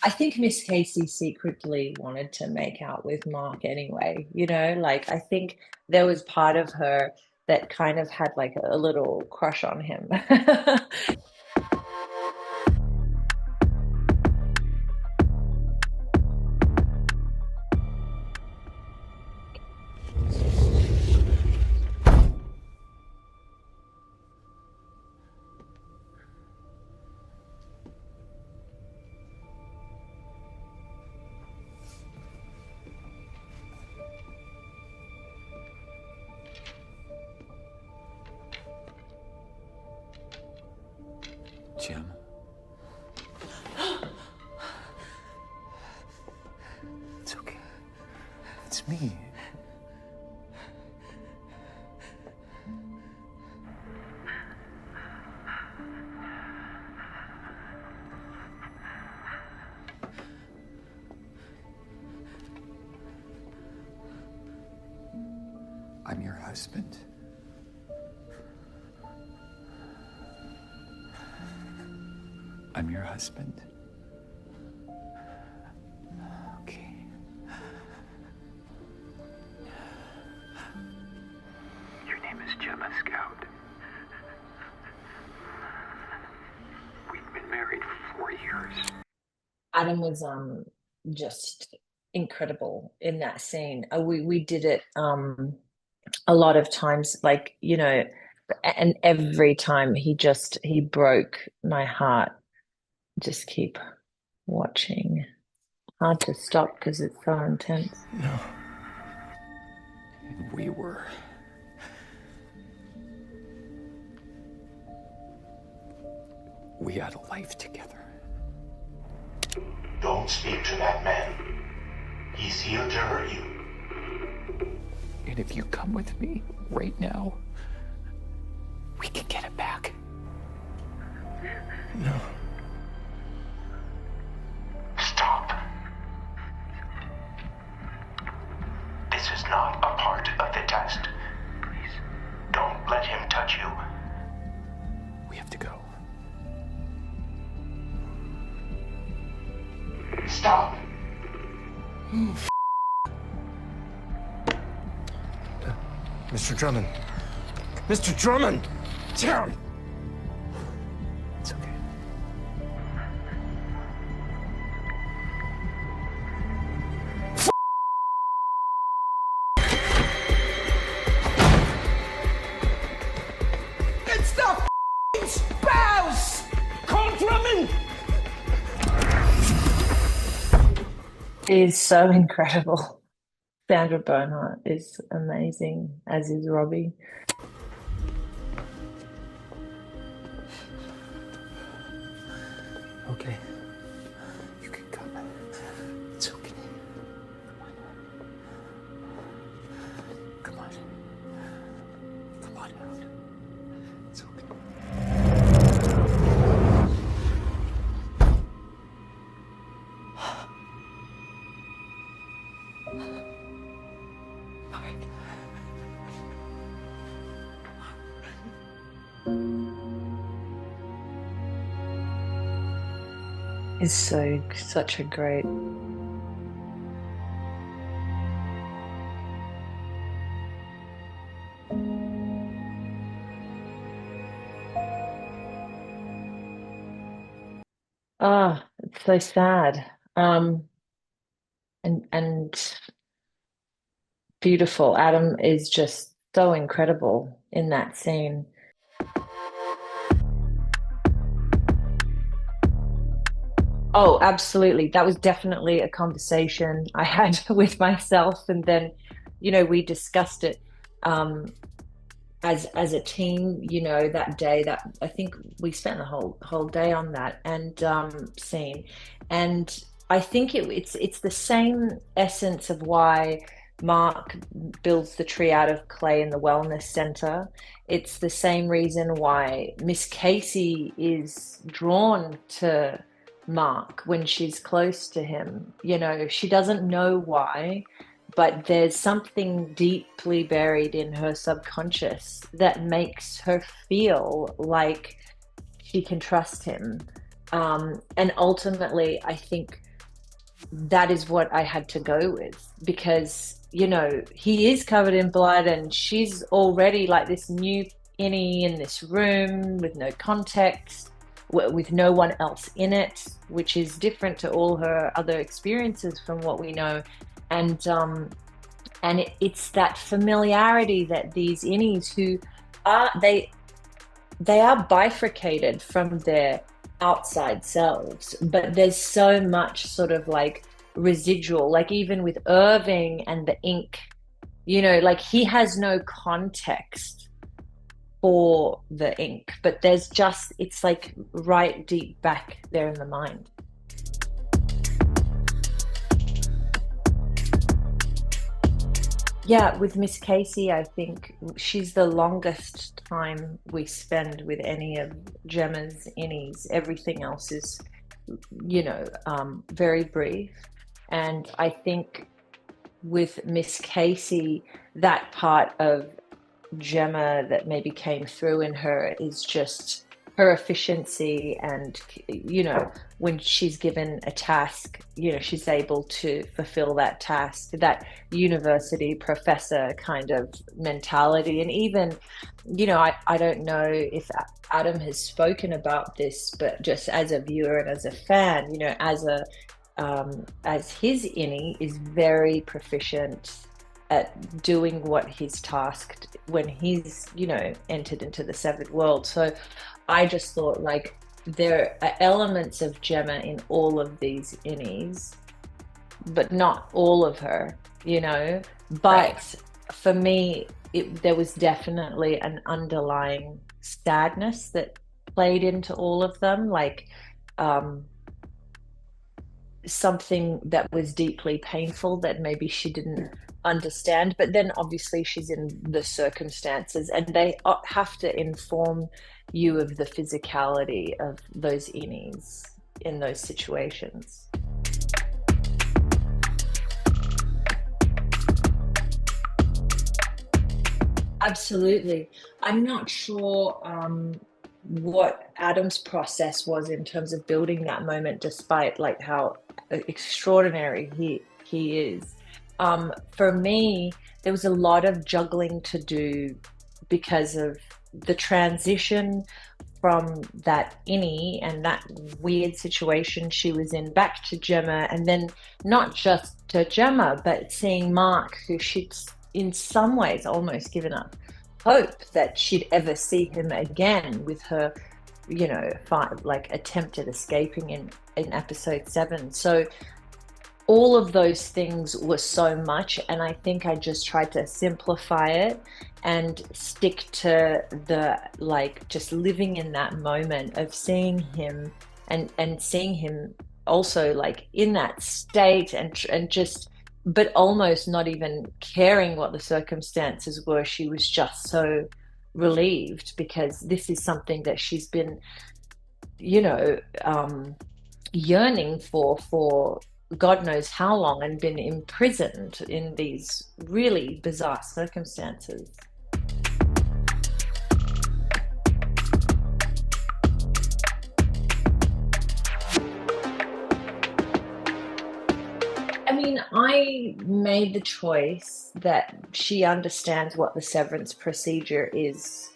I think Miss Casey secretly wanted to make out with Mark anyway, you know, like I think there was part of her that kind of had like a little crush on him. Jim. It's okay. It's me. I'm your husband. I'm your husband. Okay. Your name is Gemma Scout. We've been married for 4 years. Adam was just incredible in that scene. We did it a lot of times, like, you know, and every time he broke my heart. Just keep watching. Hard to stop because it's so intense. No. And we had a life together. Don't speak to that man. He's here to hurt you. And if you come with me right now, we can get it back. No. Stop. This is not a part of the test. Please, don't let him touch you. We have to go. Stop. Mr. Drummond. Mr. Drummond! Down! It's okay. It's the f***ing spouse! Call Drummond! Is so incredible. Sandra Bernhardt is amazing, as is Robbie. Okay. You can come. It's okay. Come on. Come on out. It's okay. All right. Is such a great. Ah, it's so sad. And beautiful. Adam is just so incredible in that scene. Oh, absolutely. That was definitely a conversation I had with myself, and then, you know, we discussed it as a team. You know, that day that I think we spent the whole day on that and scene, and I think it's the same essence of why Mark builds the tree out of clay in the wellness center. It's the same reason why Miss Casey is drawn to Mark when she's close to him. You know, she doesn't know why, but there's something deeply buried in her subconscious that makes her feel like she can trust him. And ultimately, I think that is what I had to go with, because, you know, he is covered in blood and she's already like this new innie in this room with no context, with no one else in it, which is different to all her other experiences from what we know. And it's that familiarity that these innies who are, they are bifurcated from their outside selves, but there's so much sort of like residual, like even with Irving and the ink, you know, like he has no context for the ink, but there's just, it's like right deep back there in the mind. Yeah, with Miss Casey, I think she's the longest time we spend with any of Gemma's innies. Everything else is, you know, very brief. And I think with Miss Casey, that part of Gemma that maybe came through in her is just her efficiency, and, you know, when she's given a task, you know, she's able to fulfill that task, that university professor kind of mentality. And even, you know, I don't know if Adam has spoken about this, but just as a viewer and as a fan, you know, as his innie is very proficient at doing what he's tasked when he's, you know, entered into the severed world. So I just thought, like, there are elements of Gemma in all of these innies, but not all of her, you know. But right. For me, there was definitely an underlying sadness that played into all of them, like something that was deeply painful that maybe she didn't understand. But then obviously she's in the circumstances, and they have to inform you of the physicality of those innies in those situations. Absolutely. I'm not sure what Adam's process was in terms of building that moment, despite like how extraordinary he is. For me, there was a lot of juggling to do because of the transition from that innie and that weird situation she was in back to Gemma, and then not just to Gemma, but seeing Mark, who she'd in some ways almost given up hope that she'd ever see him again, with her, you know, attempt at escaping in episode 7. So all of those things were so much, and I think I just tried to simplify it and stick to the, like, just living in that moment of seeing him and seeing him also like in that state, and just, but almost not even caring what the circumstances were. She was just so relieved, because this is something that she's been, you know, yearning for God knows how long, and been imprisoned in these really bizarre circumstances. I mean, I made the choice that she understands what the severance procedure is.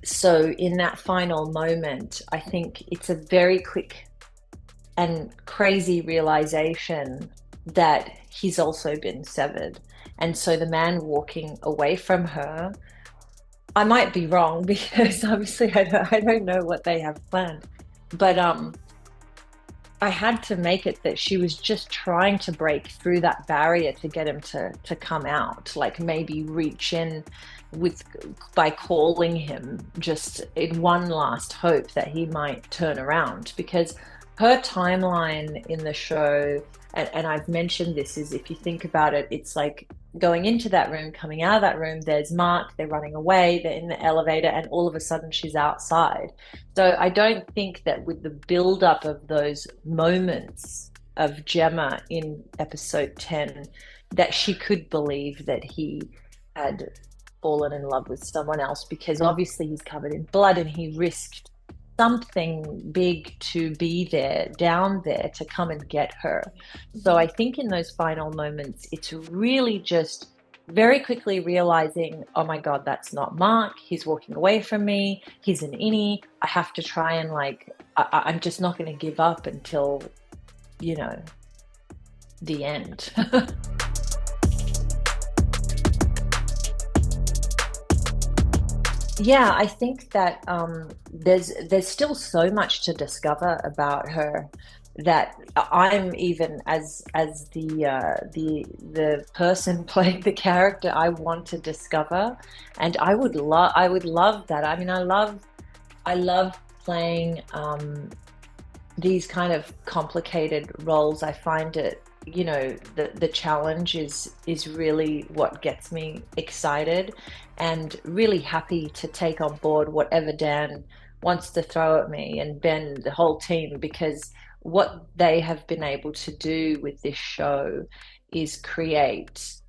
So in that final moment, I think it's a very quick and crazy realization that he's also been severed. And so the man walking away from her, I might be wrong, because obviously I don't know what they have planned, but I had to make it that she was just trying to break through that barrier to get him to come out, like maybe reach in by calling him, just in one last hope that he might turn around. Because her timeline in the show, and I've mentioned this, is, if you think about it, it's like going into that room, coming out of that room, there's Mark, they're running away, they're in the elevator, and all of a sudden she's outside. So I don't think that with the build-up of those moments of Gemma in episode 10, that she could believe that he had fallen in love with someone else, because obviously he's covered in blood and he risked something big to be there, down there, to come and get her. So I think in those final moments, it's really just very quickly realizing, oh my God, that's not Mark. He's walking away from me. He's an innie. I have to try and I'm just not going to give up until, the end. Yeah, I think that there's still so much to discover about her that I'm even as the person playing the character, I want to discover, and I would love that. I mean, I love playing these kind of complicated roles. I find it, the challenge is really what gets me excited, and really happy to take on board whatever Dan wants to throw at me, and Ben, the whole team, because what they have been able to do with this show is create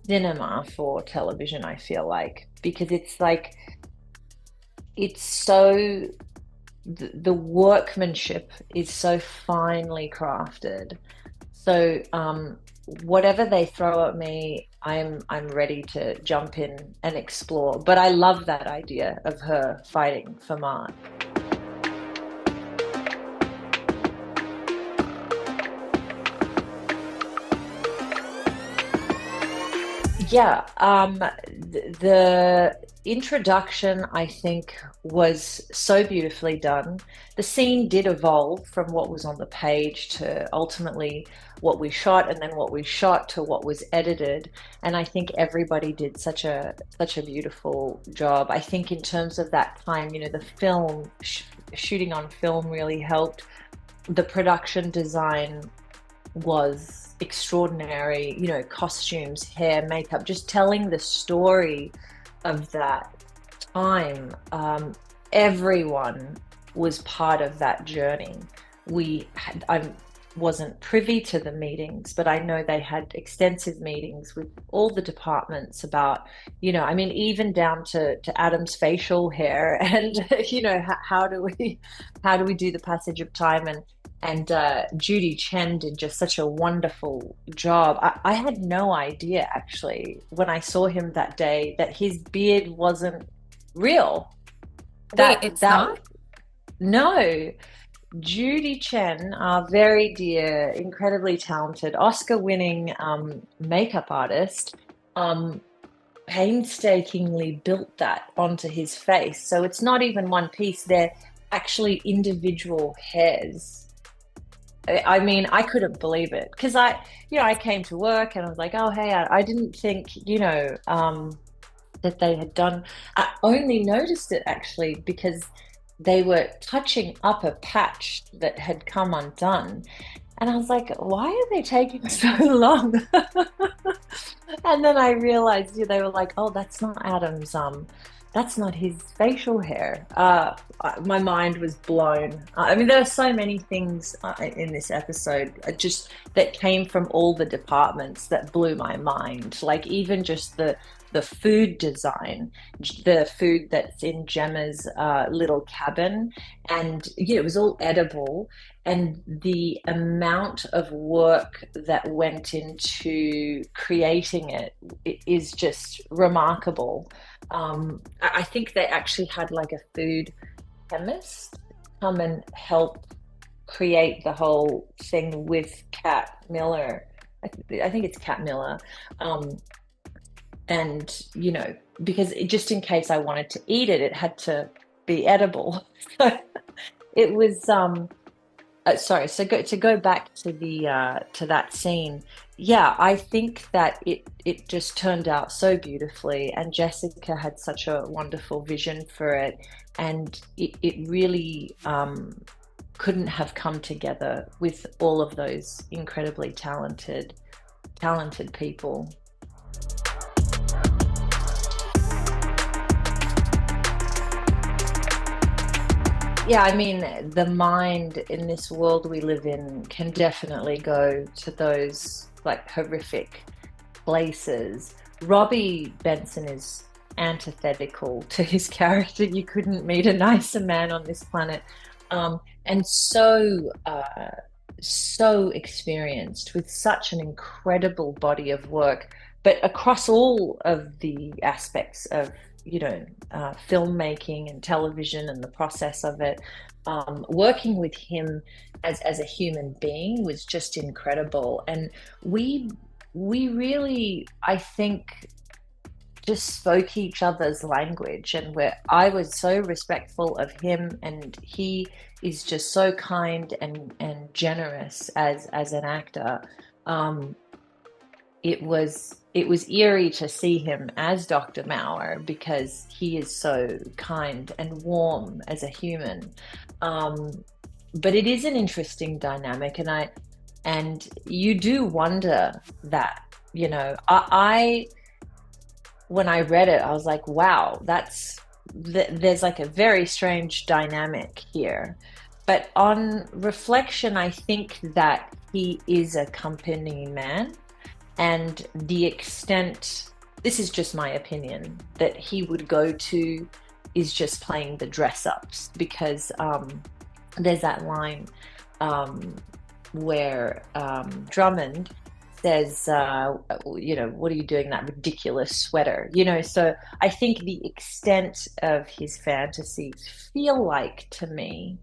cinema for television, I feel like, because it's so the workmanship is so finely crafted. So whatever they throw at me, I'm ready to jump in and explore. But I love that idea of her fighting for Mark. Yeah, the introduction, I think, was so beautifully done. The scene did evolve from what was on the page to ultimately what we shot, and then what we shot to what was edited. And I think everybody did such a beautiful job. I think in terms of that time, the film shooting on film really helped. The production design was extraordinary, costumes, hair, makeup, just telling the story of that time. Everyone was part of that journey. I wasn't privy to the meetings, but I know they had extensive meetings with all the departments about, I mean, even down to Adam's facial hair, and how do we do the passage of time, and Judy Chen did just such a wonderful job. I had no idea, actually, when I saw him that day, that his beard wasn't real. Wait, it's not? No. Judy Chen, our very dear, incredibly talented, Oscar-winning makeup artist, painstakingly built that onto his face. So it's not even one piece. They're actually individual hairs. I mean, I couldn't believe it, because I came to work and I was like, oh, hey, I didn't think, that they had done. I only noticed it actually because they were touching up a patch that had come undone. And I was like, why are they taking so long? And then I realized they were like, oh, that's not Adam's, that's not his facial hair. My mind was blown. I mean, there are so many things in this episode just that came from all the departments that blew my mind. Like even just the food design, the food that's in Gemma's little cabin, and it was all edible, and the amount of work that went into creating it is just remarkable. I think they actually had like a food chemist come and help create the whole thing with Kat Miller. I think it's Kat Miller. And, because just in case I wanted to eat it, it had to be edible. So it was, sorry. So to go back to to that scene. Yeah, I think that it just turned out so beautifully, and Jessica had such a wonderful vision for it. And it really, couldn't have come together with all of those incredibly talented people. Yeah, I mean, the mind in this world we live in can definitely go to those like horrific places. Robbie Benson is antithetical to his character. You couldn't meet a nicer man on this planet. And so experienced with such an incredible body of work, but across all of the aspects of, filmmaking and television and the process of it. Working with him as a human being was just incredible. And we really, I think, just spoke each other's language, and where I was so respectful of him, and he is just so kind and generous as an actor. It was eerie to see him as Dr. Mauer, because he is so kind and warm as a human. But it is an interesting dynamic, and you do wonder that, I when I read it, I was like, wow, there's like a very strange dynamic here. But on reflection, I think that he is a company man, and the extent, this is just my opinion, that he would go to is just playing the dress ups, because there's that line where Drummond says, what are you doing in that ridiculous sweater? So I think the extent of his fantasies feel like, to me,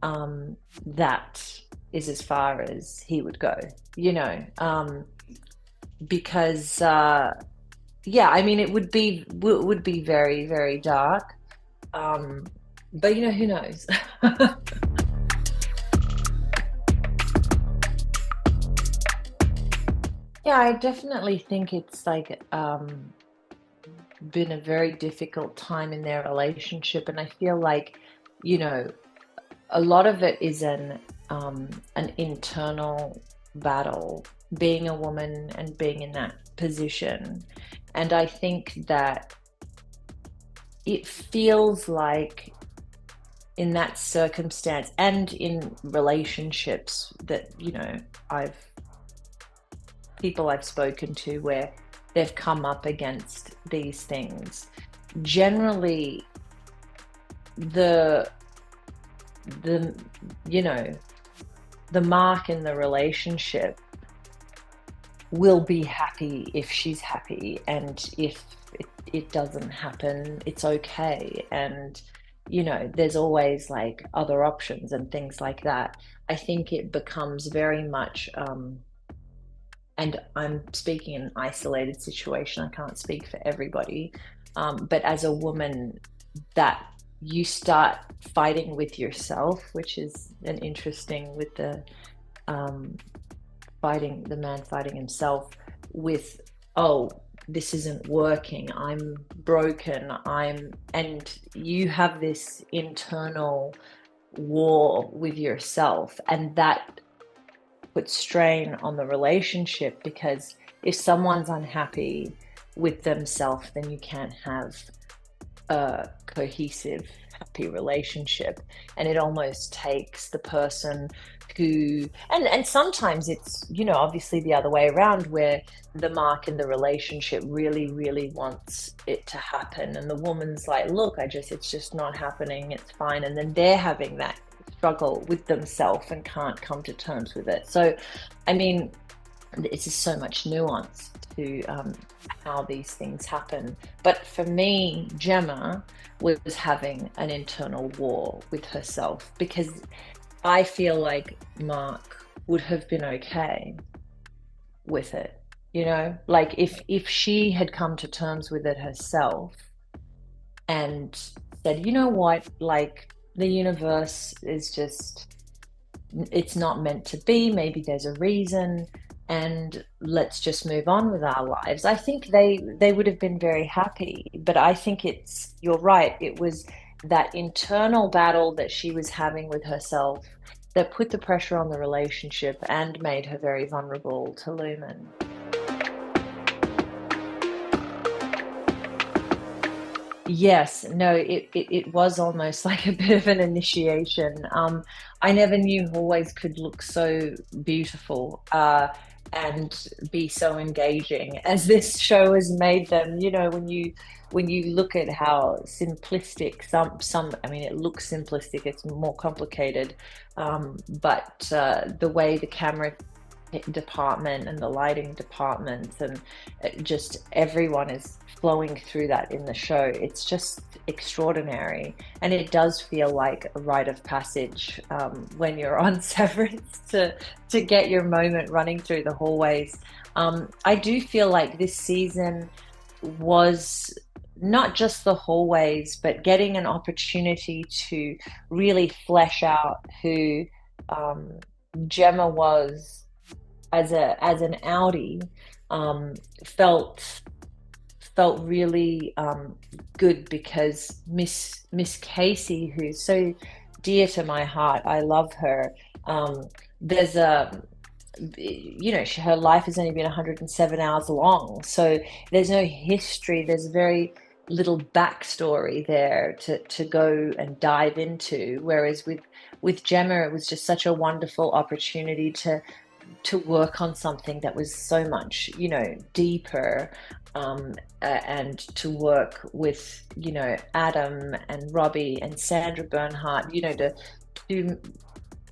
that is as far as he would go, because I mean, it would be very, very dark, but who knows. Yeah, I definitely think it's like been a very difficult time in their relationship, and I feel like, a lot of it is an internal battle, being a woman and being in that position. And I think that it feels like, in that circumstance and in relationships that, people I've spoken to where they've come up against these things, generally the Mark in the relationship will be happy if she's happy, and if it doesn't happen, it's okay. And there's always like other options and things like that. I think it becomes very much and I'm speaking in an isolated situation, I can't speak for everybody, but as a woman, that you start fighting with yourself, which is an interesting, with the man fighting himself with, oh, this isn't working, I'm broken, and you have this internal war with yourself, and that puts strain on the relationship, because if someone's unhappy with themselves, then you can't have a cohesive, happy relationship. And it almost takes the person who, and sometimes it's, obviously the other way around, where the Mark in the relationship really, really wants it to happen, and the woman's like, look, it's just not happening, it's fine. And then they're having that struggle with themselves and can't come to terms with it. So, I mean, it's just so much nuance to how these things happen. But for me, Gemma was having an internal war with herself, because I feel like Mark would have been okay with it, like if she had come to terms with it herself and said, you know what, like, the universe is just, it's not meant to be, maybe there's a reason, and let's just move on with our lives, I think they would have been very happy. But I think you're right, it was that internal battle that she was having with herself that put the pressure on the relationship and made her very vulnerable to Lumen. Yes, no, it was almost like a bit of an initiation. I never knew hallways could look so beautiful, and be so engaging as this show has made them. You know, when you look at how simplistic I mean, it looks simplistic, it's more complicated, but the way the camera department and the lighting departments and just everyone is flowing through that in the show. It's just extraordinary, and it does feel like a rite of passage when you're on Severance to get your moment running through the hallways. I do feel like this season was not just the hallways, but getting an opportunity to really flesh out who Gemma was as an outie, felt really good, because Miss Casey, who's so dear to my heart, I love her. There's a her life has only been 107 hours long, so there's no history. There's very little backstory there to go and dive into. Whereas with Gemma, it was just such a wonderful opportunity to work on something that was so much, deeper, and to work with, Adam and Robbie and Sandra Bernhardt, to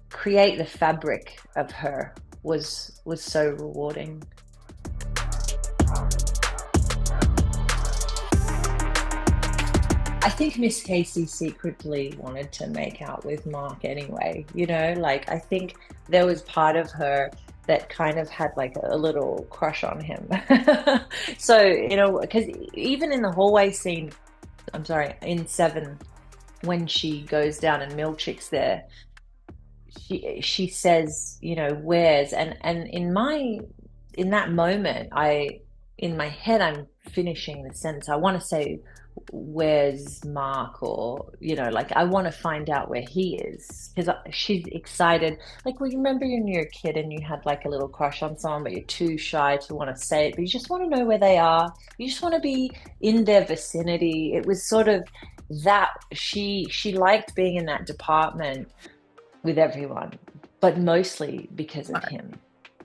create the fabric of her was so rewarding. I think Miss Casey secretly wanted to make out with Mark anyway, like I think there was part of her that kind of had like a little crush on him. So, because even in the hallway scene, I'm sorry, in 7, when she goes down and Milchick's there, she says, where's, and in that moment, in my head, I'm finishing the sentence. I want to say, where's Mark, or like I want to find out where he is, because she's excited. Like, well, you remember when you were a kid and you had like a little crush on someone, but you're too shy to want to say it, but you just want to know where they are, you just want to be in their vicinity. It was sort of that she liked being in that department with everyone, but mostly because of him.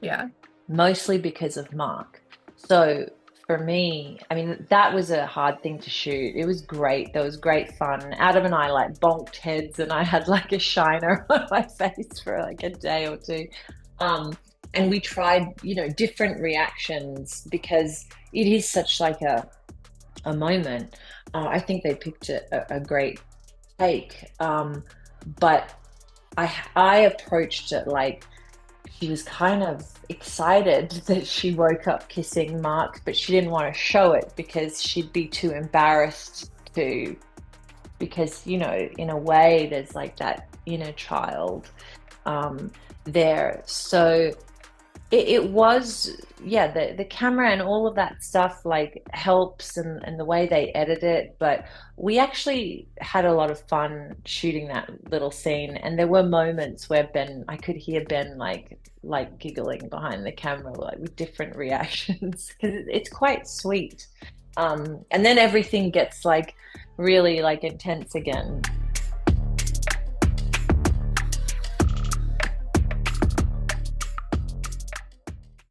Yeah. Mostly because of Mark. So for me, I mean, that was a hard thing to shoot. It was great. There was great fun. Adam and I like bonked heads, and I had like a shiner on my face for like a day or two. And we tried, different reactions, because it is such like a moment. I think they picked a great take. But I approached it like she was kind of excited that she woke up kissing Mark, but she didn't want to show it because she'd be too embarrassed to, because, in a way there's like that inner child there. So it was, yeah, the camera and all of that stuff like helps, and the way they edit it. But we actually had a lot of fun shooting that little scene, and there were moments where I could hear Ben like giggling behind the camera, like with different reactions, because it's quite sweet. And then everything gets like really like intense again.